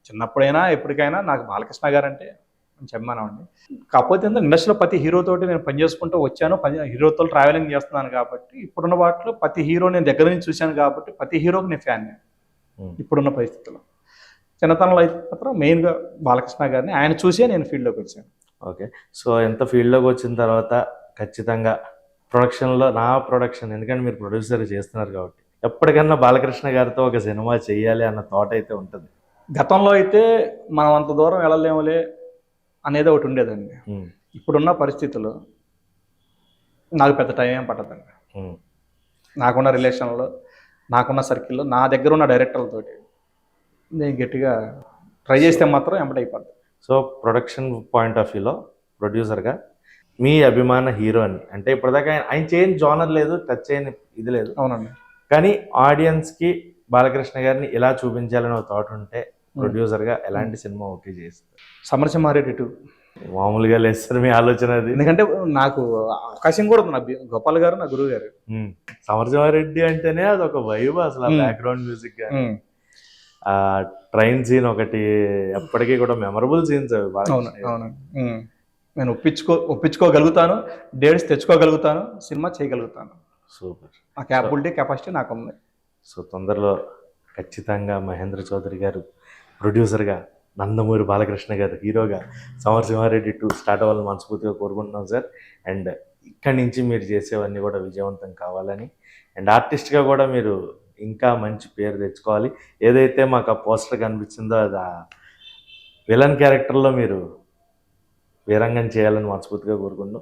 చిన్నప్పుడైనా ఎప్పటికైనా నాకు బాలకృష్ణ గారంటే మంచి అభిమానం అండి. కాకపోతే ఏంటంటే ఇండస్ట్రీలో ప్రతి హీరోతోటి నేను పని చేసుకుంటూ వచ్చాను. హీరోతో ట్రావెలింగ్ చేస్తున్నాను కాబట్టి ఇప్పుడున్న వాటిలో ప్రతి హీరో నేను దగ్గర నుంచి చూశాను కాబట్టి ప్రతి హీరోకి నేను ఫ్యాన్‌ని ఇప్పుడున్న పరిస్థితుల్లో. చిన్నతనంలో అయితే మాత్రం మెయిన్‌గా బాలకృష్ణ గారిని ఆయన చూసే నేను ఫీల్డ్‌లోకి వచ్చాను. ఓకే. సో, ఎంత ఫీల్డ్‌లోకి వచ్చిన తర్వాత ఖచ్చితంగా నా ప్రొడక్షన్ ఎందుకంటే మీరు ప్రొడ్యూసర్ చేస్తున్నారు కాబట్టి ఎప్పటికన్నా బాలకృష్ణ గారితో ఒక సినిమా చేయాలి అన్న థాట్ అయితే ఉంటుంది. గతంలో అయితే మనం అంత దూరం వెళ్ళలేములే అనేది ఒకటి ఉండేదండి. ఇప్పుడున్న పరిస్థితుల్లో నాకు పెద్ద టైం ఏం పట్టదండి. నాకున్న రిలేషన్‌లో, నాకున్న సర్కిల్‌లో, నా దగ్గర ఉన్న డైరెక్టర్లతోటి నేను గట్టిగా ట్రై చేస్తే మాత్రం ఎంబటే అయిపోద్ది. సో, ప్రొడక్షన్ పాయింట్ ఆఫ్ వ్యూలో ప్రొడ్యూసర్‌గా మీ అభిమాన హీరోని అంటే ఇప్పటిదాకా ఆయన చేయని జోనర్ లేదు, టచ్ చేయని ఇది లేదు. అవునండి. కానీ ఆడియన్స్‌కి బాలకృష్ణ గారిని ఇలా చూపించాలని ఒక థాట్ ఉంటే ప్రొడ్యూసర్‌గా ఎలాంటి సినిమా ఓకే చేస్తారు? సమరసింహారెడ్డి 2 మామూలుగా లేదు సార్ మీ ఆలోచన అది. ఎందుకంటే నాకు అవకాశం కూడా ఉంది. నా గోపాల్ గారు నా గురువు గారు. సమరసింహారెడ్డి అంటేనే అదొక వైబ్ అసలు బ్యాక్గ్రౌండ్ మ్యూజిక్ గాని ఆ ట్రైన్ సీన్ ఒకటి ఎప్పటికీ కూడా మెమరబుల్ సీన్స్ అవి. అవును. నేను ఒప్పించుకోగలుగుతాను, డేట్స్ తెచ్చుకోగలుగుతాను, సినిమా చేయగలుగుతాను. సూపర్. ఆ క్యాపబిలిటీ కెపాసిటీ నాకు ఉంది. సో, తొందరలో ఖచ్చితంగా మహేంద్ర చౌదరి గారు ప్రొడ్యూసర్గా, నందమూరి బాలకృష్ణ గారు హీరోగా సమరసింహారెడ్డి 2 స్టార్ట్ అవ్వాలని మనస్ఫూర్తిగా కోరుకుంటున్నాం సార్. అండ్ ఇక్కడి నుంచి మీరు చేసేవన్నీ కూడా విజయవంతం కావాలని అండ్ ఆర్టిస్ట్గా కూడా మీరు ఇంకా మంచి పేరు తెచ్చుకోవాలి. ఏదైతే మాకు ఆ పోస్టర్ కనిపించిందో అది ఆ విలన్ క్యారెక్టర్లో మీరు వీరంగం చేయాలని మనస్ఫూర్తిగా కోరుకుంటున్నాం.